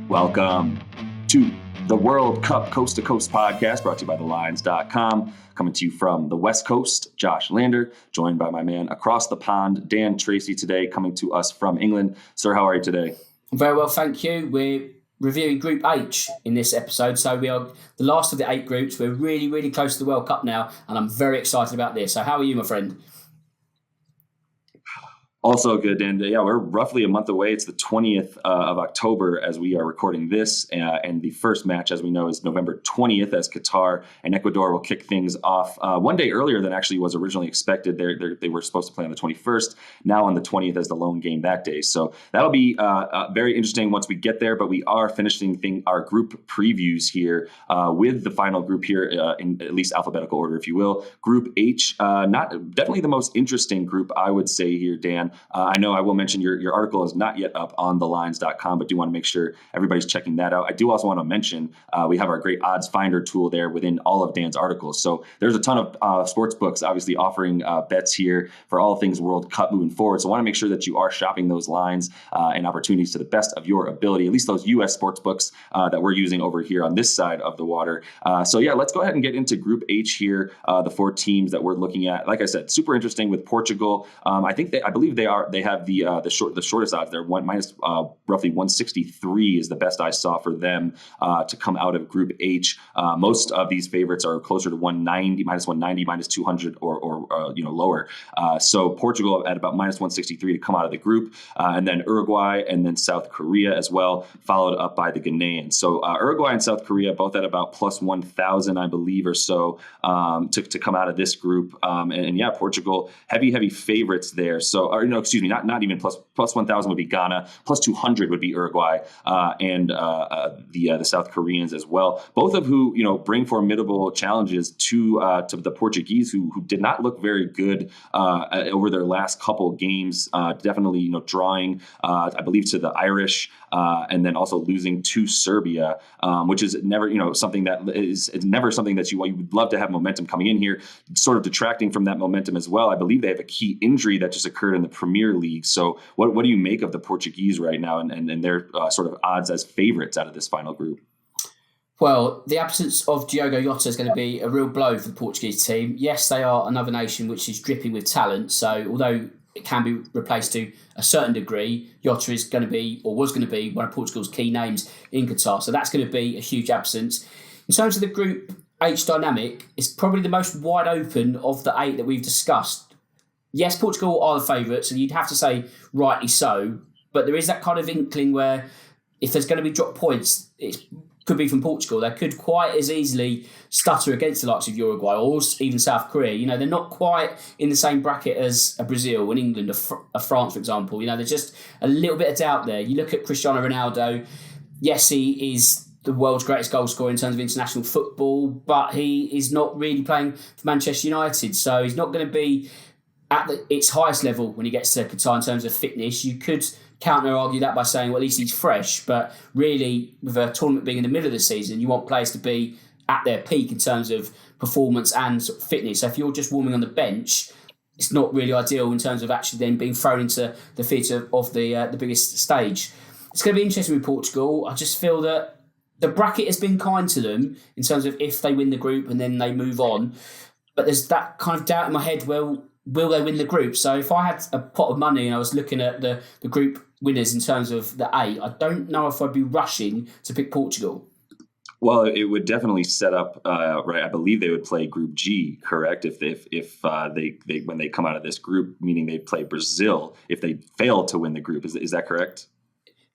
Welcome to the World Cup Coast to Coast podcast brought to you by thelines.com. Coming to you from the West Coast, Josh Lander, joined by my man across the pond, Dan Tracy, today, coming to us from England. Sir, how are you today? I'm very well, thank you. We're reviewing Group H in this episode, so we are the last of the 8 groups. We're really, really close to the World Cup now, and I'm very excited about this. So how are you, my friend? Also good, Dan. Yeah, we're roughly a month away. It's the 20th of October as we are recording this. And the first match, as we know, is November 20th as Qatar and Ecuador will kick things off one day earlier than actually was originally expected. They were supposed to play on the 21st, now on the 20th as the lone game that day. So that'll be very interesting once we get there. But we are finishing our group previews here with the final group here in at least alphabetical order, if you will. Group H, definitely the most interesting group, I would say here, Dan. I know I will mention your article is not yet up on thelines.com, but do want to make sure everybody's checking that out. I do also want to mention we have our great odds finder tool there within all of Dan's articles. So there's a ton of sports books obviously offering bets here for all things World Cup moving forward. So I want to make sure that you are shopping those lines and opportunities to the best of your ability, at least those U.S. sports books that we're using over here on this side of the water. So yeah, let's go ahead and get into Group H here, the 4 teams that we're looking at. Like I said, super interesting with Portugal. I believe they have the shortest odds. They're roughly 163 is the best I saw for them to come out of Group H. Most of these favorites are closer to 190, minus 190, minus 200, or lower. So Portugal at about minus 163 to come out of the group, and then Uruguay and then South Korea as well, followed up by the Ghanaians. So Uruguay and South Korea both at about plus 1,000, I believe, or so to come out of this group. And yeah, Portugal heavy favorites there. So not even plus 1,000 would be Ghana, plus 200 would be Uruguay, and the South Koreans as well. Both of who bring formidable challenges to the Portuguese, who did not look very good over their last couple games. Definitely drawing, I believe, to the Irish, and then also losing to Serbia, which is never something that you would love to have momentum coming in here, sort of detracting from that momentum as well. I believe they have a key injury that just occurred in the Premier League. So what do you make of the Portuguese right now and their sort of odds as favorites out of this final group? Well, the absence of Diogo Jota is going to be a real blow for the Portuguese team. Yes, they are another nation which is dripping with talent. So although it can be replaced to a certain degree, Jota is going to be, or was going to be, one of Portugal's key names in Qatar. So that's going to be a huge absence. In terms of the Group H dynamic, it's probably the most wide open of the 8 that we've discussed. Yes, Portugal are the favourites, and you'd have to say rightly so, but there is that kind of inkling where if there's going to be drop points, it could be from Portugal. They could quite as easily stutter against the likes of Uruguay or even South Korea. They're not quite in the same bracket as a Brazil and England or France, for example. There's just a little bit of doubt there. You look at Cristiano Ronaldo. Yes, he is the world's greatest goal scorer in terms of international football, but he is not really playing for Manchester United, so he's not going to be at its highest level when he gets to Qatar in terms of fitness. You could counter-argue that by saying, well, at least he's fresh. But really, with a tournament being in the middle of the season, you want players to be at their peak in terms of performance and sort of fitness. So if you're just warming on the bench, it's not really ideal in terms of actually then being thrown into the theatre of the biggest stage. It's going to be interesting with Portugal. I just feel that the bracket has been kind to them in terms of if they win the group and then they move on. But there's that kind of doubt in my head, well, will they win the group? So if I had a pot of money and I was looking at the group winners in terms of the 8, I don't know if I'd be rushing to pick Portugal. Well, it would definitely set up, right? I believe they would play Group G, correct? If they when they come out of this group, meaning they play Brazil if they fail to win the group. Is that correct?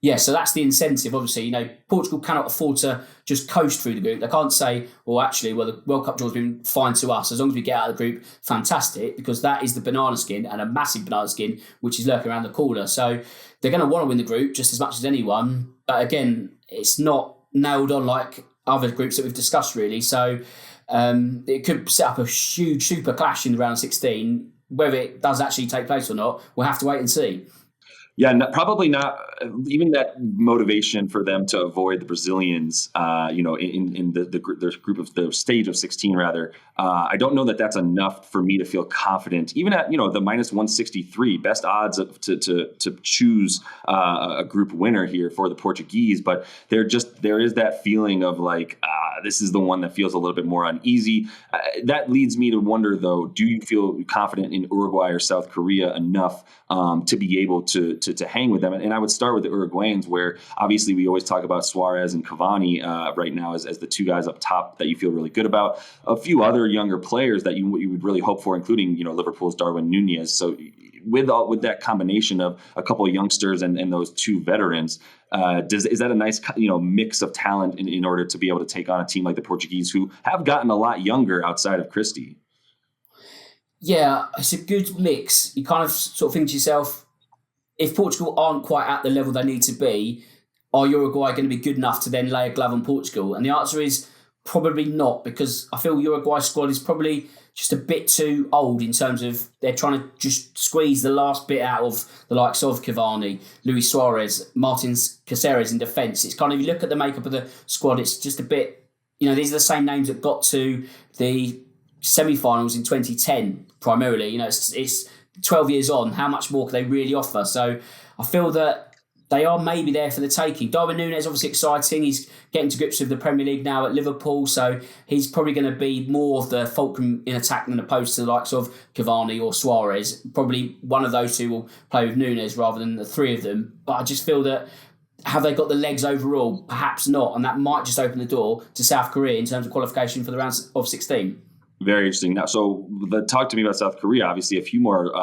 Yeah, so that's the incentive. Obviously, Portugal cannot afford to just coast through the group. They can't say, the World Cup draw's been fine to us. As long as we get out of the group, fantastic, because that is the banana skin, and a massive banana skin, which is lurking around the corner. So they're going to want to win the group just as much as anyone. But again, it's not nailed on like other groups that we've discussed, really. So it could set up a huge super clash in the round 16. Whether it does actually take place or not, we'll have to wait and see. Yeah, probably not. Even that motivation for them to avoid the Brazilians, in the group of the stage of 16, rather. I don't know that that's enough for me to feel confident. Even at the minus 163, best odds to choose a group winner here for the Portuguese, but there is that feeling of like this is the one that feels a little bit more uneasy. That leads me to wonder, though, do you feel confident in Uruguay or South Korea enough to be able to hang with them? And I would start with the Uruguayans, where obviously we always talk about Suarez and Cavani right now as the two guys up top that you feel really good about. A few other younger players that you would really hope for, including Liverpool's Darwin Nunez. So with that combination of a couple of youngsters and those two veterans, is that a nice mix of talent in order to be able to take on a team like the Portuguese, who have gotten a lot younger outside of Christie? Yeah, it's a good mix. You kind of sort of think to yourself, if Portugal aren't quite at the level they need to be, are Uruguay going to be good enough to then lay a glove on Portugal? And the answer is probably not, because I feel Uruguay's squad is probably just a bit too old in terms of they're trying to just squeeze the last bit out of the likes of Cavani, Luis Suarez, Martin Caceres in defence. It's kind of, you look at the makeup of the squad, it's just a bit, these are the same names that got to the semi-finals in 2010 primarily. It's 12 years on. How much more can they really offer? So I feel that they are maybe there for the taking. Darwin Nunez, obviously exciting. He's getting to grips with the Premier League now at Liverpool, so he's probably going to be more of the fulcrum in attack than opposed to the likes of Cavani or Suarez. Probably one of those two will play with Nunez rather than the three of them. But I just feel that, have they got the legs overall? Perhaps not, and that might just open the door to South Korea in terms of qualification for the round of 16. Very interesting. Now, so talk to me about South Korea. Obviously, a few more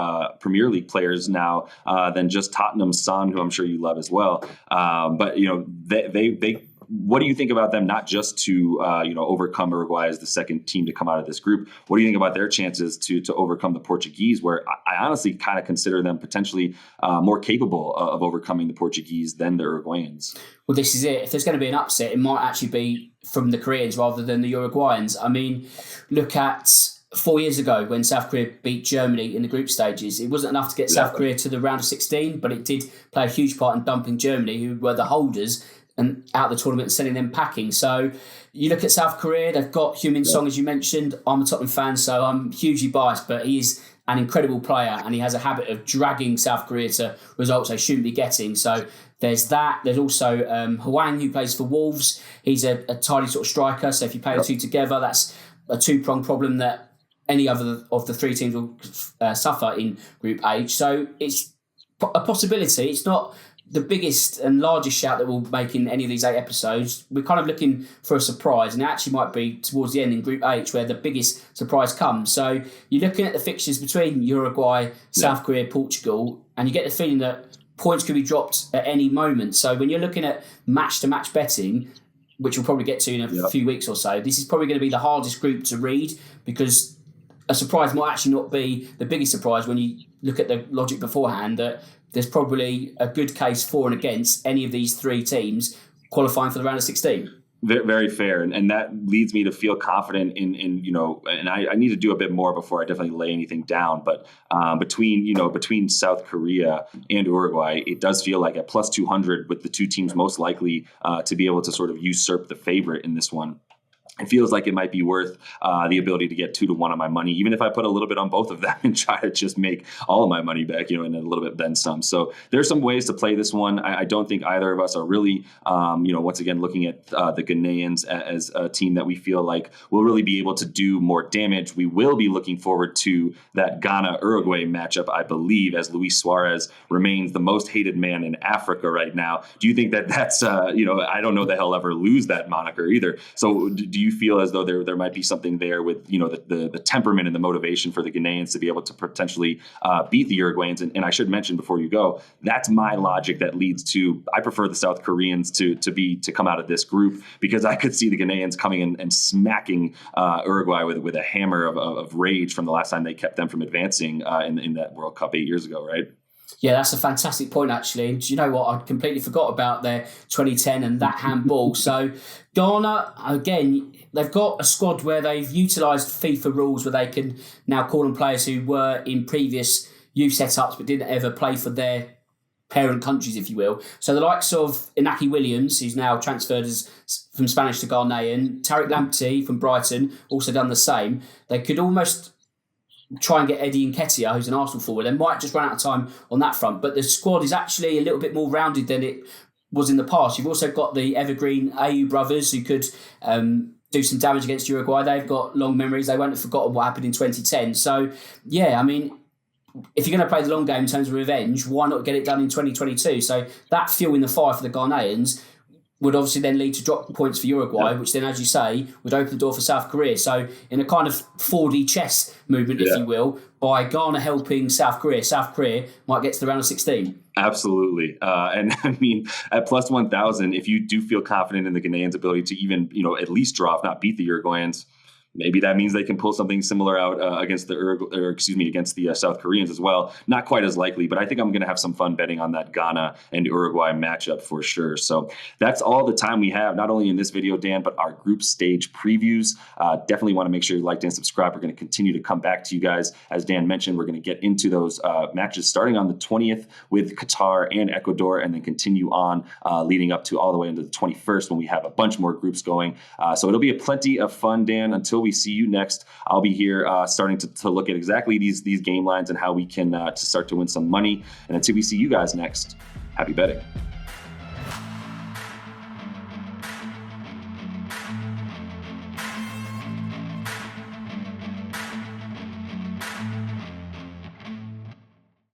Premier League players now than just Tottenham's Son, who I'm sure you love as well. But they what do you think about them? Not just to overcome Uruguay as the second team to come out of this group. What do you think about their chances to overcome the Portuguese, where I honestly kind of consider them potentially more capable of overcoming the Portuguese than the Uruguayans? Well, this is it. If there's going to be an upset, it might actually be from the Koreans rather than the Uruguayans. I mean, look at 4 years ago when South Korea beat Germany in the group stages. It wasn't enough to get South Korea to the round of 16, but it did play a huge part in dumping Germany, who were the holders, and out of the tournament and sending them packing. So you look at South Korea, they've got Heung-min Song, as you mentioned. I'm a Tottenham fan, so I'm hugely biased, but he is an incredible player, and he has a habit of dragging South Korea to results they shouldn't be getting. So there's that. There's also Hwang, who plays for Wolves. He's a tidy sort of striker, so if you play the two together, that's a two-pronged problem that any other of the three teams will suffer in Group H. So it's a possibility. It's not the biggest and largest shout that we'll make in any of these 8 episodes. We're kind of looking for a surprise, and it actually might be towards the end in Group H where the biggest surprise comes. So you're looking at the fixtures between Uruguay, South Korea, Portugal, and you get the feeling that points could be dropped at any moment. So when you're looking at match-to-match betting, which we'll probably get to in a few weeks or so, this is probably going to be the hardest group to read, because a surprise might actually not be the biggest surprise when you look at the logic beforehand, that there's probably a good case for and against any of these three teams qualifying for the round of 16. Very fair, and that leads me to feel confident in and I need to do a bit more before I definitely lay anything down. But between South Korea and Uruguay, it does feel like at plus 200, with the two teams most likely to be able to sort of usurp the favorite in this one, it feels like it might be worth the ability to get 2-1 on my money, even if I put a little bit on both of them and try to just make all of my money back, and a little bit then some. So there's some ways to play this one. I don't think either of us are really, once again, looking at the Ghanaians as a team that we feel like will really be able to do more damage. We will be looking forward to that Ghana-Uruguay matchup, I believe, as Luis Suarez remains the most hated man in Africa right now. Do you think that's, I don't know that he'll ever lose that moniker either. So do you feel as though there might be something there with the temperament and the motivation for the Ghanaians to be able to potentially beat the Uruguayans? And I should mention before you go, that's my logic that leads to, I prefer the South Koreans to come out of this group, because I could see the Ghanaians coming in and smacking Uruguay with a hammer of rage from the last time they kept them from advancing in that World Cup 8 years ago, right? Yeah, that's a fantastic point, actually. And do you know what? I completely forgot about their 2010 and that handball. So Ghana, again, they've got a squad where they've utilised FIFA rules where they can now call on players who were in previous youth setups but didn't ever play for their parent countries, if you will. So the likes of Inaki Williams, who's now transferred from Spanish to Ghanaian, Tariq Lamptey from Brighton, also done the same. They could almost try and get Eddie Nketiah, who's an Arsenal forward. They might just run out of time on that front, but the squad is actually a little bit more rounded than it was in the past. You've also got the evergreen AU brothers who could do some damage against Uruguay. They've got long memories. They won't have forgotten what happened in 2010. So, yeah, I mean, if you're going to play the long game in terms of revenge, why not get it done in 2022? So that fuel in the fire for the Ghanaians would obviously then lead to drop points for Uruguay, which then, as you say, would open the door for South Korea. So in a kind of 4D chess movement, if you will, by Ghana helping South Korea might get to the round of 16. Absolutely. And I mean, at plus 1,000, if you do feel confident in the Ghanaians' ability to even, at least draw, if not beat the Uruguayans, maybe that means they can pull something similar out against the South Koreans as well. Not quite as likely, but I think I'm going to have some fun betting on that Ghana and Uruguay matchup for sure. So that's all the time we have, not only in this video, Dan, but our group stage previews. Definitely want to make sure you like and subscribe. We're going to continue to come back to you guys. As Dan mentioned, we're going to get into those matches starting on the 20th with Qatar and Ecuador, and then continue on leading up to all the way into the 21st when we have a bunch more groups going. So it'll be plenty of fun, Dan. Until we see you next, I'll be here starting to look at exactly these game lines and how we can to start to win some money. And until we see you guys next, happy betting.